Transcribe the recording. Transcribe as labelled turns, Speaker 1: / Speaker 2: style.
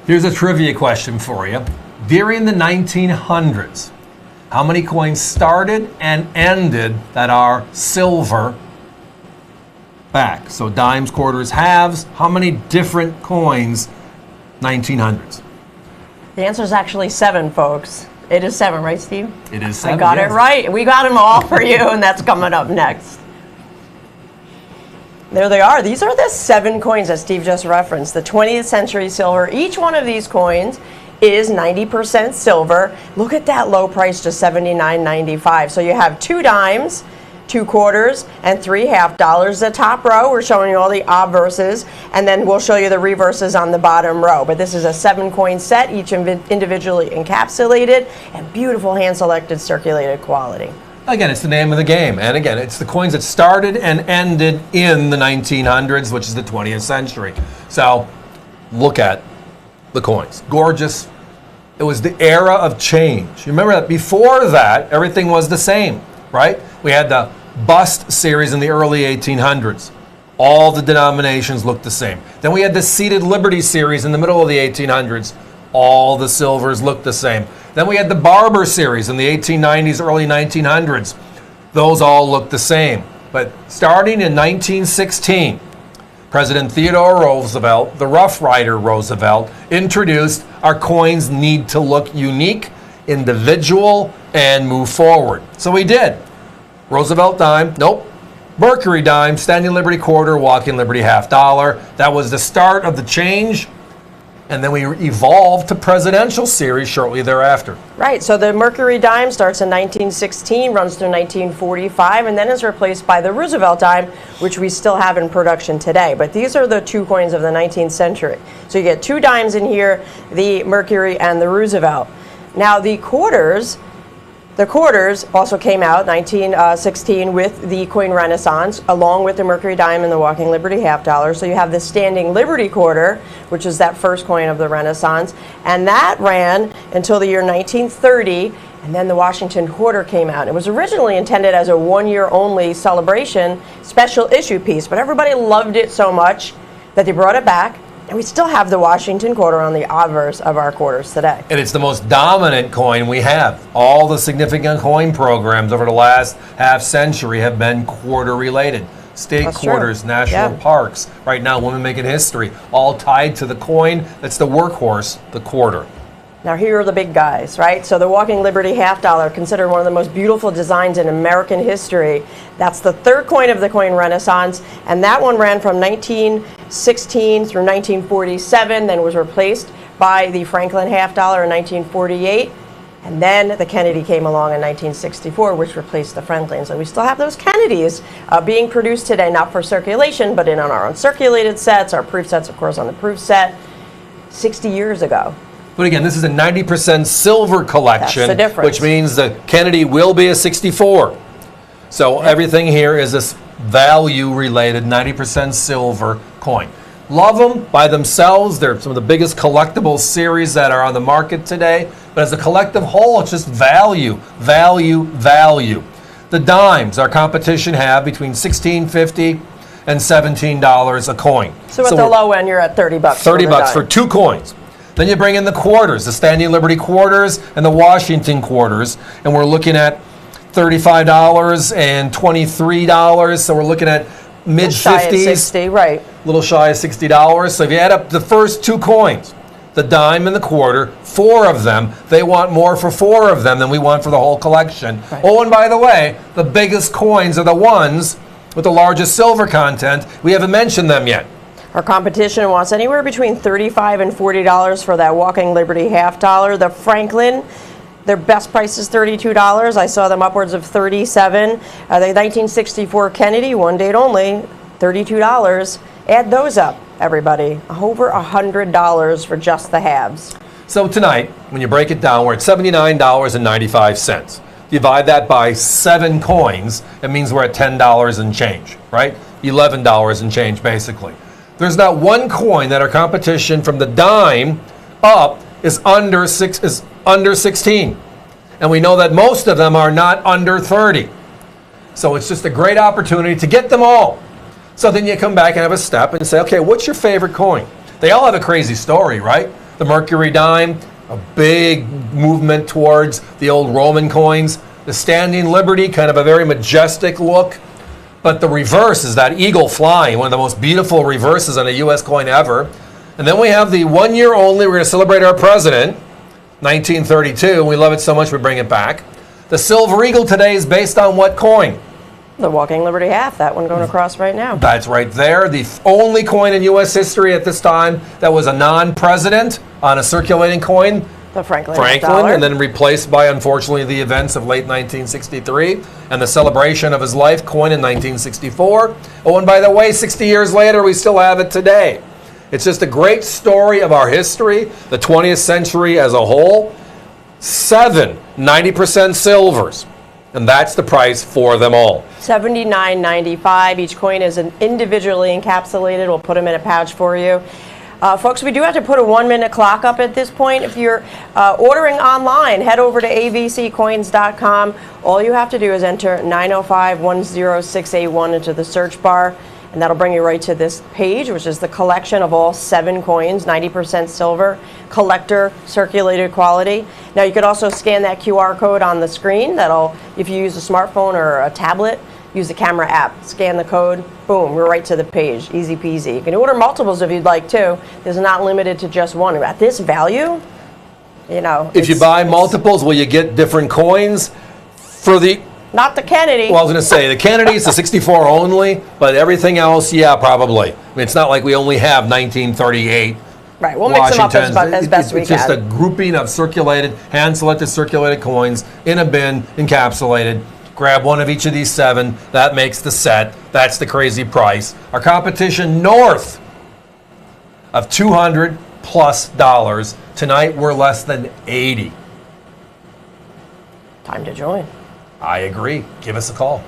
Speaker 1: Here's a trivia question for you. During the 1900s, how many coins started and ended that are silver back? So dimes, quarters, halves. How many different coins, 1900s?
Speaker 2: The answer is actually 7, folks. It is 7, right, Steve?
Speaker 1: It is 7.
Speaker 2: I got it right. We got them all for you, and that's coming up next. There they are. These are the 7 coins that Steve just referenced, the 20th century silver. Each one of these coins is 90% silver. Look at that low price, just $79.95. So you have 2 dimes, 2 quarters, and 3 half dollars. The top row, we're showing you all the obverses, and then we'll show you the reverses on the bottom row. But this is a 7-coin set, each individually encapsulated, and beautiful hand-selected circulated quality.
Speaker 1: Again, it's the name of the game. And again, it's the coins that started and ended in the 1900s, which is the 20th century. So look at the coins. Gorgeous. It was the era of change. You remember that before that, everything was the same, right? We had the bust series in the early 1800s. All the denominations looked the same. Then we had the seated Liberty series in the middle of the 1800s. All the silvers looked the same. Then we had the Barber series in the 1890s, early 1900s. Those all looked the same. But starting in 1916, President Theodore Roosevelt, the Rough Rider Roosevelt, introduced our coins need to look unique, individual, and move forward. So we did. Roosevelt dime, nope. Mercury dime, Standing Liberty quarter, Walking Liberty half dollar. That was the start of the change. And then we evolved to presidential series shortly thereafter.
Speaker 2: Right, so the Mercury dime starts in 1916, runs through 1945, and then is replaced by the Roosevelt dime, which we still have in production today. But these are the 2 coins of the 19th century. So you get 2 dimes in here, the Mercury and the Roosevelt. Now the quarters also came out 1916 with the coin Renaissance, along with the Mercury dime and the Walking Liberty half dollar. So you have the Standing Liberty quarter, which is that first coin of the Renaissance, and that ran until the year 1930, and then the Washington quarter came out. It was originally intended as a 1-year only celebration special issue piece, but everybody loved it so much that they brought it back. And we still have the Washington quarter on the obverse of our quarters today.
Speaker 1: And it's the most dominant coin we have. All the significant coin programs over the last half century have been quarter related. State
Speaker 2: That's
Speaker 1: quarters,
Speaker 2: true.
Speaker 1: national
Speaker 2: Yeah.
Speaker 1: parks. Right now, Women Making History, all tied to the coin. That's the workhorse, the quarter.
Speaker 2: Now here are the big guys, right? So the Walking Liberty half dollar, considered one of the most beautiful designs in American history. That's the 3rd coin of the coin Renaissance, and that one ran from 1916 through 1947, then was replaced by the Franklin half dollar in 1948, and then the Kennedy came along in 1964, which replaced the Franklin. So we still have those Kennedys being produced today, not for circulation, but in on our uncirculated sets, our proof sets, of course, on the proof set, 60 years ago.
Speaker 1: But again, this is a 90% silver collection,
Speaker 2: That's the difference.
Speaker 1: which means the Kennedy will be a 64. So everything here is this value-related 90% silver coin. Love them by themselves. They're some of the biggest collectible series that are on the market today. But as a collective whole, it's just value, value, value. The dimes, our competition have between $16.50 and $17 a coin.
Speaker 2: So at the low end, you're at $30.
Speaker 1: 30 bucks for 2 coins. Then you bring in the quarters, the Standing Liberty quarters and the Washington quarters, and we're looking at $35 and $23. So we're looking at mid-50s.
Speaker 2: 60, right.
Speaker 1: A little shy of $60. So if you add up the first 2 coins, the dime and the quarter, 4 of them, they want more for 4 of them than we want for the whole collection.
Speaker 2: Right.
Speaker 1: Oh, and by the way, the biggest coins are the ones with the largest silver content. We haven't mentioned them yet.
Speaker 2: Our competition wants anywhere between $35 and $40 for that Walking Liberty half dollar. The Franklin, their best price is $32. I saw them upwards of $37. The 1964 Kennedy, 1 date only, $32. Add those up, everybody. Over $100 for just the halves.
Speaker 1: So tonight, when you break it down, we're at $79.95. Divide that by 7 coins, it means we're at $10 and change, right? $11 and change, basically. There's not one coin that our competition from the dime up is under 16. And we know that most of them are not under 30. So it's just a great opportunity to get them all. So then you come back and have a step and say, okay, what's your favorite coin? They all have a crazy story, right? the Mercury dime, a big movement towards the old Roman coins. The Standing Liberty, kind of a very majestic look. But the reverse is that eagle flying, one of the most beautiful reverses on a U.S. coin ever. And then we have the 1 year only, we're going to celebrate our president, 1932. We love it so much we bring it back. The Silver Eagle today is based on what coin?
Speaker 2: The Walking Liberty half, that one going across right now.
Speaker 1: That's right there. The only coin in U.S. history at this time that was a non-president on a circulating coin.
Speaker 2: The Franklin dollar.
Speaker 1: And then replaced by, unfortunately, the events of late 1963 and the celebration of his life, coin in 1964. Oh, and by the way, 60 years later, we still have it today. It's just a great story of our history, the 20th century as a whole. 7 90% silvers, and that's the price for them all.
Speaker 2: $79.95. Each coin is individually encapsulated. We'll put them in a pouch for you. Folks, we do have to put a 1-minute clock up at this point. If you're ordering online, head over to avccoins.com. All you have to do is enter 905-10681 into the search bar, and that'll bring you right to this page, which is the collection of all 7 coins, 90% silver, collector, circulated quality. Now, you could also scan that QR code on the screen. That'll, if you use a smartphone or a tablet, use the camera app, scan the code, boom, we're right to the page. Easy peasy. You can order multiples if you'd like to. This is not limited to just one. At this value, you know.
Speaker 1: If you buy multiples, will you get different coins? For the...
Speaker 2: Not the Kennedy.
Speaker 1: Well, I was going to say, the Kennedy is the 64 only, but everything else, yeah, probably. I mean, it's not like we only have 1938.
Speaker 2: Right, we'll mix them up as best we can.
Speaker 1: It's just a grouping of circulated, hand-selected circulated coins in a bin, encapsulated. Grab one of each of these 7. That makes the set. That's the crazy price. Our competition north of $200+. Tonight, we're less than 80.
Speaker 2: Time to join.
Speaker 1: I agree. Give us a call.